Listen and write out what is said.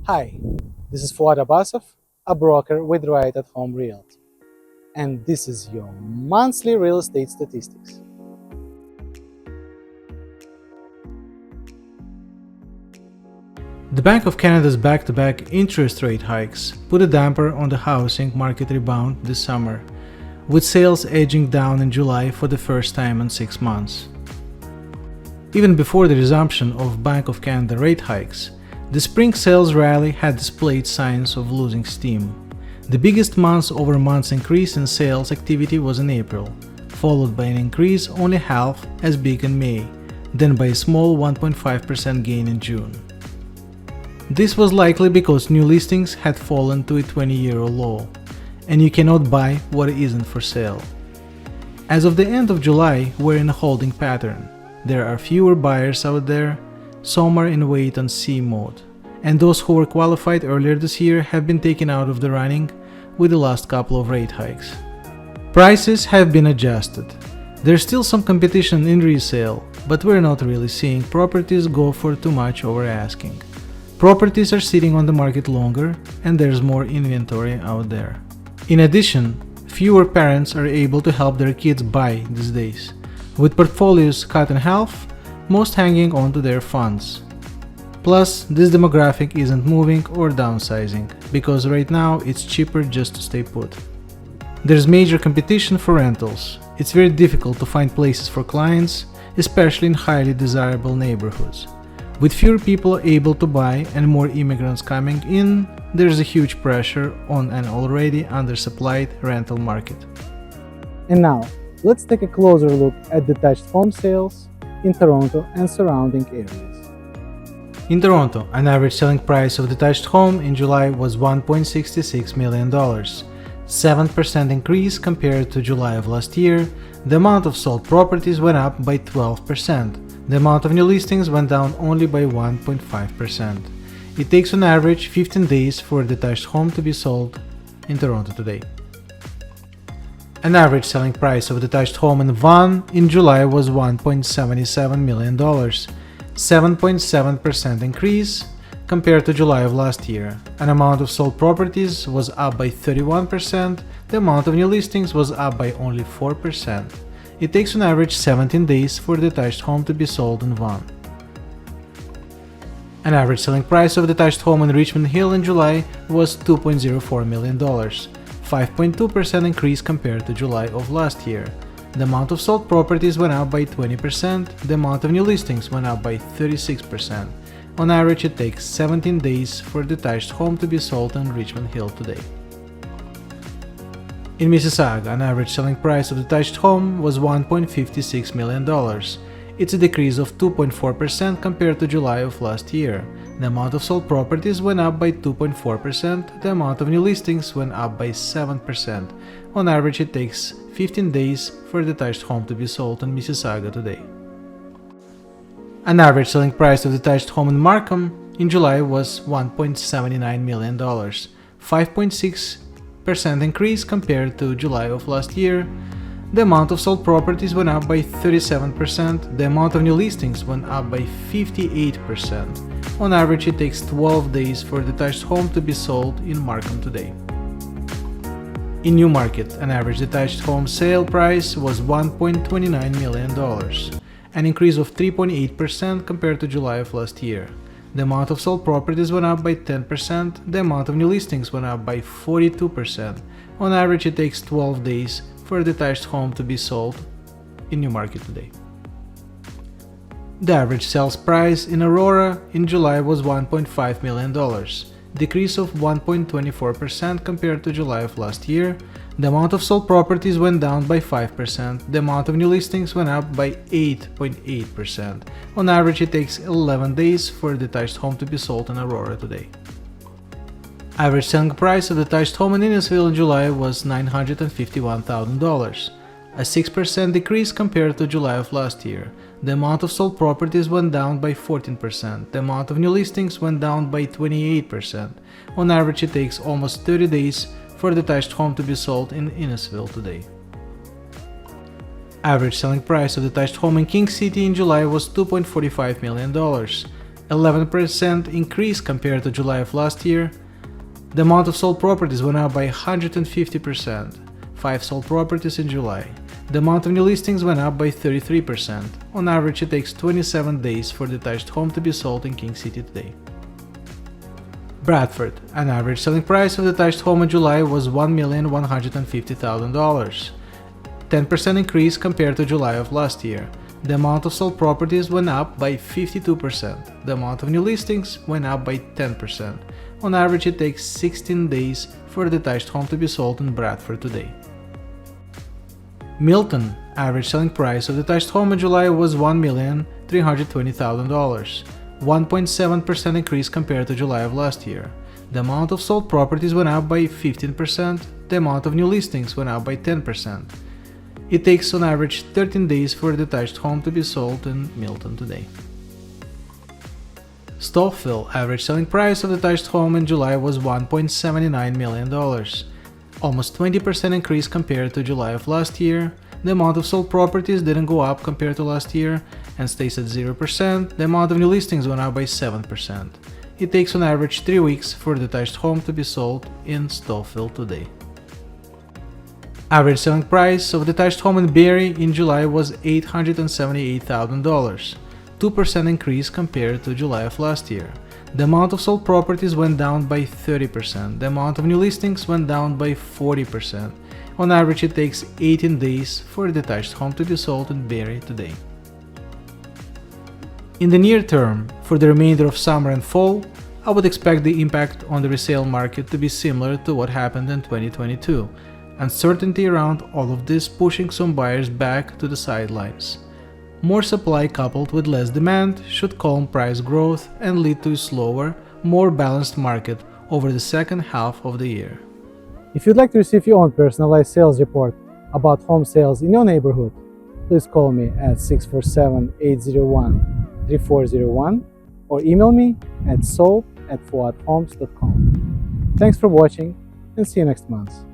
Hi, this is FUAD ABASOV, a broker with Right at Home Realty, and this is your monthly real estate statistics. The Bank of Canada's back-to-back interest rate hikes put a damper on the housing market rebound this summer, with sales edging down in July for the first time in 6 months. Even before the resumption of Bank of Canada rate hikes, the spring sales rally had displayed signs of losing steam. The biggest month-over-month increase in sales activity was in April, followed by an increase only half as big in May, then by a small 1.5% gain in June. This was likely because new listings had fallen to a 20-year low, and you cannot buy what isn't for sale. As of the end of July, we're in a holding pattern. There are fewer buyers out there, some are in wait-and-see mode, and those who were qualified earlier this year have been taken out of the running with the last couple of rate hikes. Prices have been adjusted. There's still some competition in resale, but we're not really seeing properties go for too much over asking. Properties are sitting on the market longer, and there's more inventory out there. In addition, fewer parents are able to help their kids buy these days, with portfolios cut in half, most hanging on to their funds. Plus, this demographic isn't moving or downsizing, because right now it's cheaper just to stay put. There's major competition for rentals. It's very difficult to find places for clients, especially in highly desirable neighborhoods. With fewer people able to buy and more immigrants coming in, there's a huge pressure on an already undersupplied rental market. And now, let's take a closer look at detached home sales in Toronto and surrounding areas. In Toronto, an average selling price of detached home in July was $1.66 million, 7% increase compared to July of last year. The amount of sold properties went up by 12%. The amount of new listings went down only by 1.5%. It takes on average 15 days for a detached home to be sold in Toronto today. An average selling price of a detached home in Vaughan in July was $1.77 million, 7.7% increase compared to July of last year. An amount of sold properties was up by 31%. The amount of new listings was up by only 4%. It takes on average 17 days for a detached home to be sold in Vaughan. An average selling price of a detached home in Richmond Hill in July was $2.04 million, 5.2% increase compared to July of last year. The amount of sold properties went up by 20%, the amount of new listings went up by 36%. On average, it takes 17 days for a detached home to be sold in Richmond Hill today. In Mississauga, an average selling price of a detached home was $1.56 million. It's a decrease of 2.4% compared to July of last year. The amount of sold properties went up by 2.4%, the amount of new listings went up by 7%. On average, it takes 15 days for a detached home to be sold in Mississauga today. An average selling price of a detached home in Markham in July was $1.79 million, 5.6% increase compared to July of last year. The amount of sold properties went up by 37%, the amount of new listings went up by 58%. On average, it takes 12 days for a detached home to be sold in Markham today. In Newmarket, an average detached home sale price was $1.29 million, an increase of 3.8% compared to July of last year. The amount of sold properties went up by 10%, the amount of new listings went up by 42%. On average, it takes 12 days for a detached home to be sold in Newmarket today. The average sales price in Aurora in July was $1.5 million, decrease of 1.24% compared to July of last year. The amount of sold properties went down by 5%, the amount of new listings went up by 8.8%. On average, it takes 11 days for a detached home to be sold in Aurora today. Average selling price of a detached home in Innisfil in July was $951,000, a 6% decrease compared to July of last year. The amount of sold properties went down by 14%, the amount of new listings went down by 28%. On average, it takes almost 30 days for a detached home to be sold in Innisfil today. Average selling price of a detached home in King City in July was $2.45 million, 11% increase compared to July of last year. The amount of sold properties went up by 150%, 5 sold properties in July. The amount of new listings went up by 33%. On average, it takes 27 days for a detached home to be sold in King City today. Bradford. An average selling price of a detached home in July was $1,150,000, 10% increase compared to July of last year. The amount of sold properties went up by 52%. The amount of new listings went up by 10%. On average, it takes 16 days for a detached home to be sold in Bradford today. Milton. Average selling price of detached home in July was $1,320,000, 1.7% increase compared to July of last year. The amount of sold properties went up by 15%. The amount of new listings went up by 10%. It takes on average 13 days for a detached home to be sold in Milton today. Stoufville. Average selling price of a detached home in July was $1.79 million, almost 20% increase compared to July of last year. The amount of sold properties didn't go up compared to last year and stays at 0%. The amount of new listings went up by 7%. It takes on average 3 weeks for a detached home to be sold in Stoufville today. Average selling price of a detached home in Barrie in July was $878,000, 2% increase compared to July of last year. The amount of sold properties went down by 30%. The amount of new listings went down by 40%. On average, it takes 18 days for a detached home to be sold in Barrie today. In the near term, for the remainder of summer and fall, I would expect the impact on the resale market to be similar to what happened in 2022. Uncertainty around all of this pushing some buyers back to the sidelines. More supply coupled with less demand should calm price growth and lead to a slower, more balanced market over the second half of the year. If you'd like to receive your own personalized sales report about home sales in your neighborhood, please call me at 647-801-3401 or email me at sold@fuadhomes.com. Thanks for watching and see you next month.